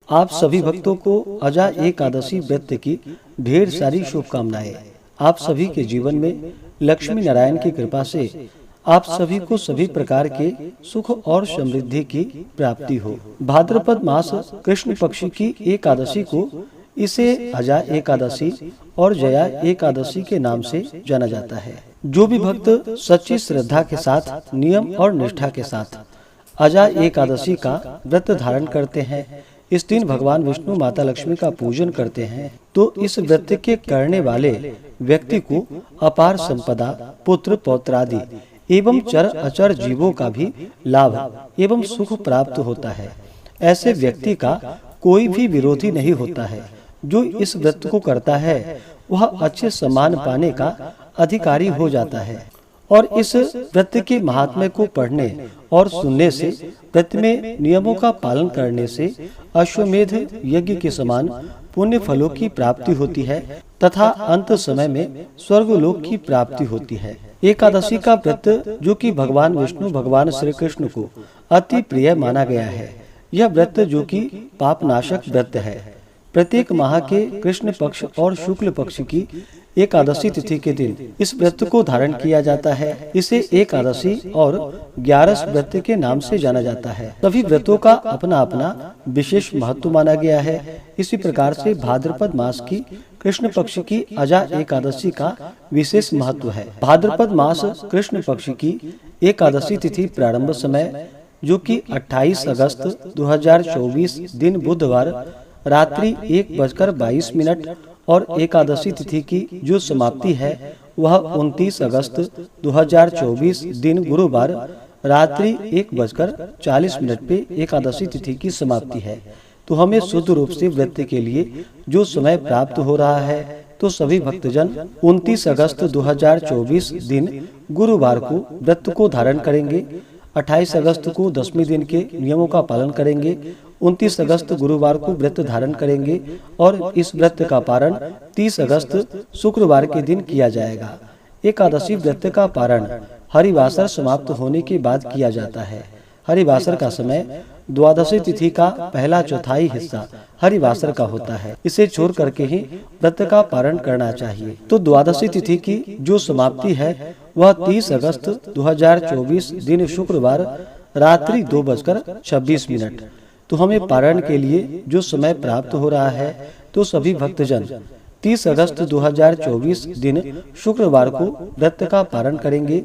आप सभी भक्तों को अजा एकादशी व्रत की ढेर सारी शुभकामनाएं। आप सभी के जीवन में लक्ष्मी नारायण की कृपा से आप सभी को सभी प्रकार के सुख और समृद्धि की प्राप्ति हो। भाद्रपद मास कृष्ण पक्ष की एकादशी को इसे अजा एकादशी और जया एकादशी के नाम से जाना जाता है। जो भी भक्त सच्ची श्रद्धा के साथ, नियम और निष्ठा के साथ अजा एकादशी का व्रत धारण करते हैं, इस दिन भगवान विष्णु माता लक्ष्मी का पूजन करते हैं, तो इस व्रत के करने वाले व्यक्ति को अपार संपदा, पुत्र पौत्रादि एवं चर अचर जीवों का भी लाभ एवं सुख प्राप्त होता है। ऐसे व्यक्ति का कोई भी विरोधी नहीं होता है। जो इस व्रत को करता है वह अच्छे सम्मान पाने का अधिकारी हो जाता है। और इस व्रत के महात्म्य को पढ़ने और सुनने से, व्रत में नियमों का पालन करने से अश्वमेध यज्ञ के समान पुण्य फलों की प्राप्ति होती है तथा अंत समय में स्वर्गलोक की प्राप्ति होती है। एकादशी का व्रत जो कि भगवान विष्णु भगवान श्री कृष्ण को अति प्रिय माना गया है, यह व्रत जो कि पापनाशक व्रत है। प्रत्येक माह के कृष्ण पक्ष और शुक्ल पक्ष की एकादशी तिथि के दिन इस व्रत को धारण किया जाता है। इसे एकादशी और 11 व्रत के नाम से जाना जाता है। सभी व्रतों का अपना अपना विशेष महत्व माना गया है। इसी प्रकार से भाद्रपद मास की कृष्ण पक्ष की अजा एकादशी का विशेष महत्व है। भाद्रपद मास कृष्ण पक्ष की एकादशी तिथि प्रारंभ समय जो कि 28 अगस्त 2024 दिन बुधवार रात्रि 1:22 और एकादशी तिथि की जो समाप्ति है वह 29 अगस्त 2024 दिन गुरुवार रात्रि 1:40 पे एकादशी तिथि की समाप्ति है। तो हमें शुद्ध रूप से व्रत के लिए जो समय प्राप्त हो रहा है, तो सभी भक्तजन 29 अगस्त 2024 दिन गुरुवार को व्रत को धारण करेंगे। 28 अगस्त को 10वें दिन के नियमों का पालन करेंगे। 29 अगस्त गुरुवार को व्रत धारण करेंगे और इस व्रत का पारण 30 अगस्त शुक्रवार के दिन किया जाएगा। एकादशी व्रत का पारण हरिवासर समाप्त होने के बाद किया जाता है। हरिवासर का समय द्वादशी तिथि का पहला चौथाई हिस्सा हरिवासर का होता है। इसे छोड़ करके ही व्रत का पारण करना चाहिए। तो द्वादशी तिथि की जो समाप्ति है वह 30 अगस्त 2024 दिन शुक्रवार रात्रि 2:26। तो हमें पारण के लिए जो समय प्राप्त हो रहा है, तो सभी भक्तजन 30 अगस्त 2024 दिन शुक्रवार को व्रत का पारण करेंगे।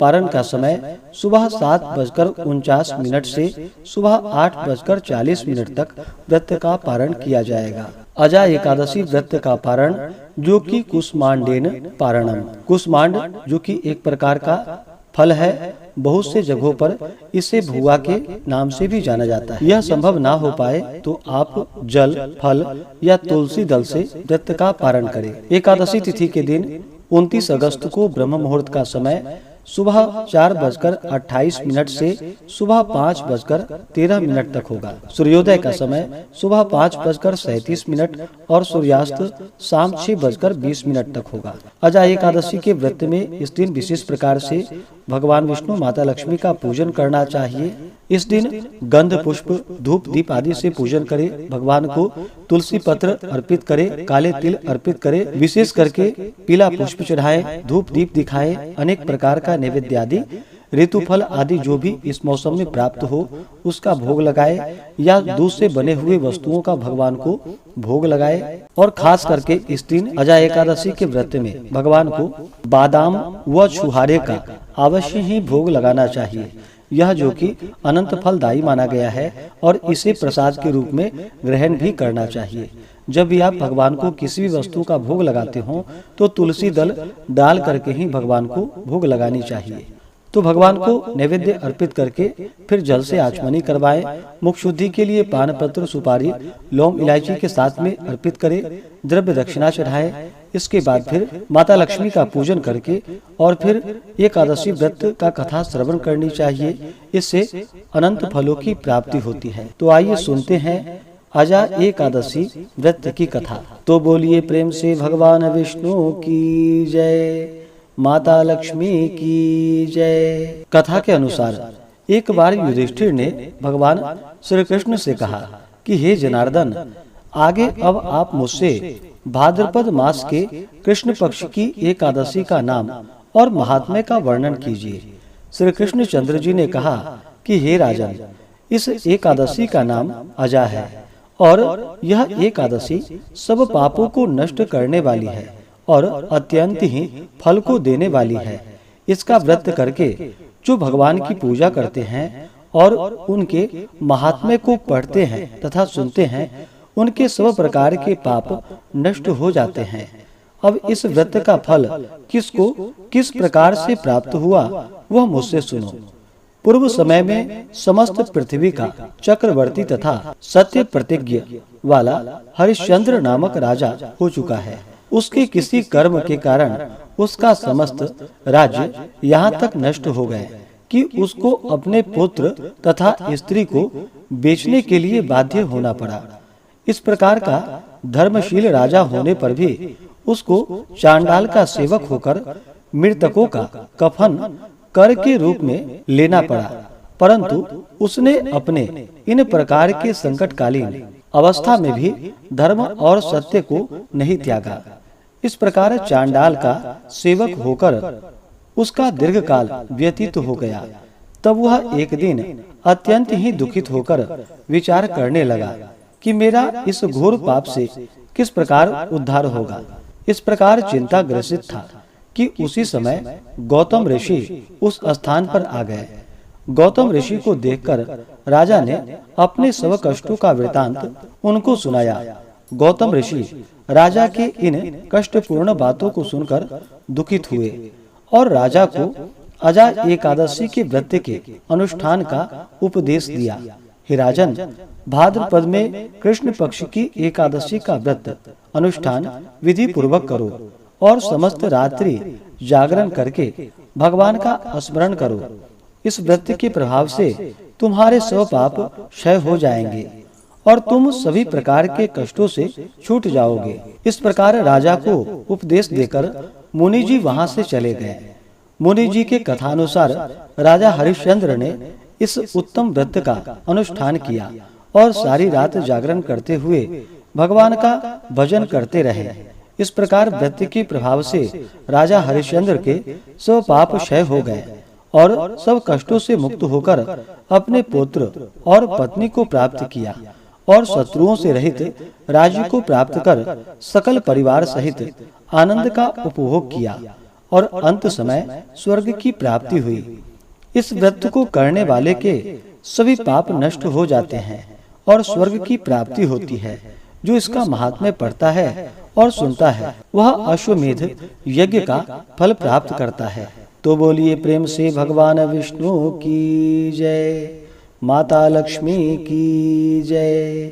पारण का समय सुबह 7:49 से सुबह 8:40 तक व्रत का पारण किया जाएगा। अजा एकादशी व्रत का पारण जो कि कुष्मांडेन पारणम, कुष्मांड जो कि एक प्रकार का फल है, बहुत से जगहों पर इसे भुआ के नाम से भी जाना जाता है। यह संभव ना हो पाए तो आप जल, फल या तुलसी दल से व्रत का पारण करें। एकादशी तिथि के दिन 29 अगस्त को ब्रह्म मुहूर्त का समय सुबह 4:28 से सुबह 5:13 तक होगा। सूर्योदय का समय सुबह 5:37 और सूर्यास्त शाम 6:20 तक होगा। अजा एकादशी के व्रत में इस दिन विशेष प्रकार से भगवान विष्णु माता लक्ष्मी का पूजन करना चाहिए। इस दिन गंध पुष्प धूप दीप आदि से पूजन करे। भगवान को तुलसी पत्र अर्पित करे, काले तिल अर्पित करे, विशेष करके पीला पुष्प चढ़ाए, धूप दीप दिखाए, अनेक प्रकार का नैवेद्य आदि ऋतु फल आदि जो भी इस मौसम में प्राप्त हो उसका भोग लगाए या दूध से बने हुए वस्तुओं का भगवान को भोग लगाए। और खास करके इस दिन अजा एकादशी के व्रत में भगवान को बादाम व छुहारे का अवश्य ही भोग लगाना चाहिए। यह जो कि अनंत फलदायी माना गया है और इसे प्रसाद के रूप में ग्रहण भी करना चाहिए। जब भी आप भगवान को किसी भी वस्तु का भोग लगाते हो तो तुलसी दल डाल करके ही भगवान को भोग लगानी चाहिए। तो भगवान को नैवेद्य अर्पित करके फिर जल से आचमनी करवाएं। मुख शुद्धि के लिए पान पत्र, सुपारी, लौंग, इलायची के साथ में अर्पित करें, द्रव्य दक्षिणा चढ़ाएं। इसके बाद फिर माता लक्ष्मी का पूजन करके और फिर एकादशी व्रत का कथा श्रवण करनी चाहिए। इससे अनंत फलों की प्राप्ति होती है। तो आइए सुनते हैं अजा एकादशी व्रत की कथा। तो बोलिए प्रेम से भगवान विष्णु की जय, माता लक्ष्मी की जय। कथा के अनुसार एक बार युधिष्ठिर ने भगवान श्री कृष्ण से कहा, कि हे जनार्दन, आगे अब आप मुझसे भाद्रपद मास के कृष्ण पक्ष की एकादशी का नाम और महात्म्य का वर्णन कीजिए। श्री कृष्णचंद्र जी ने कहा कि हे राजन, इस एकादशी का नाम अजा है और यह एकादशी सब पापों को नष्ट करने वाली है और अत्यंत ही फल को देने वाली है। इसका व्रत करके जो भगवान की पूजा करते हैं और उनके महात्म्य को पढ़ते हैं तथा सुनते हैं, उनके सब प्रकार के पाप नष्ट हो जाते हैं। अब इस व्रत का फल किसको किस प्रकार से प्राप्त हुआ वह मुझसे सुनो। पूर्व समय में समस्त पृथ्वी का चक्रवर्ती तथा सत्य प्रतिज्ञ वाला हरिश्चंद्र नामक राजा हो चुका है। उसके किसी कर्म के कारण उसका समस्त राज्य यहाँ तक नष्ट हो गए कि उसको अपने पुत्र तथा स्त्री को बेचने के लिए बाध्य होना पड़ा। इस प्रकार का धर्मशील राजा होने पर भी उसको चांडाल का सेवक होकर मृतकों का कफन कर के रूप में लेना पड़ा, परंतु उसने अपने इन प्रकार के संकटकालीन अवस्था में भी धर्म और सत्य को नहीं त्यागा। इस प्रकार चांडाल का सेवक होकर उसका दीर्घकाल व्यतीत हो गया। तब वह एक दिन अत्यंत ही दुखित होकर विचार करने लगा कि मेरा इस घोर पाप से किस प्रकार उद्धार होगा। इस प्रकार चिंता ग्रसित था कि उसी समय गौतम ऋषि उस स्थान पर आ गए। गौतम ऋषि को देखकर राजा ने अपने सब कष्टों का वृतांत उनको सुनाया। गौतम ऋषि राजा के इन कष्टपूर्ण बातों को सुनकर दुखित हुए और राजा को अजा एकादशी के व्रत के अनुष्ठान का उपदेश दिया। हे राजन, भाद्रपद में कृष्ण पक्ष की एकादशी का व्रत अनुष्ठान विधि पूर्वक करो और समस्त रात्रि जागरण करके भगवान का स्मरण करो। इस व्रत के प्रभाव से तुम्हारे सब पाप क्षय हो जाएंगे और तुम सभी प्रकार के कष्टों से छूट जाओगे। इस प्रकार राजा को उपदेश देकर मुनि जी वहां से चले गए। मुनि जी के कथानुसार राजा हरिश्चंद्र ने इस उत्तम व्रत का अनुष्ठान किया और सारी रात जागरण करते हुए भगवान का भजन करते रहे। इस प्रकार व्रत के प्रभाव से राजा हरिश्चंद्र के सब पाप क्षय हो गए और सब कष्टों से मुक्त होकर अपने पुत्र और पत्नी को प्राप्त किया और शत्रुओं से रहित राज्य को प्राप्त कर सकल परिवार सहित आनंद का उपभोग किया और अंत समय स्वर्ग की प्राप्ति हुई। इस व्रत को करने वाले के सभी पाप नष्ट हो जाते हैं और स्वर्ग की प्राप्ति होती है। जो इसका महात्म्य पढ़ता है और सुनता है, वह अश्वमेध यज्ञ का फल प्राप्त करता है। तो बोलिए प्रेम से भगवान विष्णु की जय, माता लक्ष्मी की जय,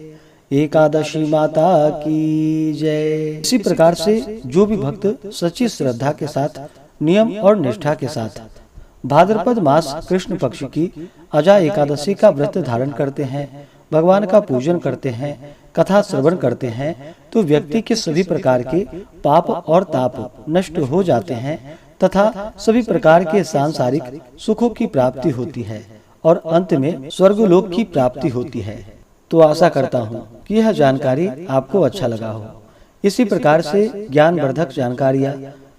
एकादशी माता की जय। इसी प्रकार से जो भी भक्त सच्ची श्रद्धा के साथ, नियम और निष्ठा के साथ भाद्रपद मास कृष्ण पक्ष की अजा एकादशी का व्रत धारण करते हैं, भगवान का पूजन करते हैं, कथा श्रवण करते हैं, तो व्यक्ति के सभी प्रकार के पाप और ताप नष्ट हो जाते हैं तथा सभी प्रकार के सांसारिक सुखों की प्राप्ति होती है और अंत में स्वर्गलोक की प्राप्ति होती है। तो आशा करता हूँ कि यह जानकारी आपको अच्छा लगा हो। इसी प्रकार से ज्ञानवर्धक जानकारियाँ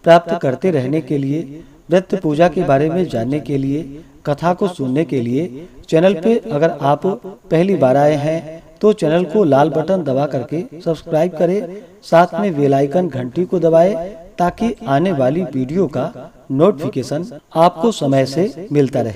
प्राप्त करते रहने के लिए, व्रत पूजा के बारे में जानने के लिए, कथा को सुनने के लिए चैनल पे अगर आप पहली बार आए हैं तो चैनल को लाल बटन दबा करके सब्सक्राइब करें, साथ में बेल आइकन घंटी को दबाएं ताकि आने वाली वीडियो का नोटिफिकेशन आपको समय से मिलता रहे।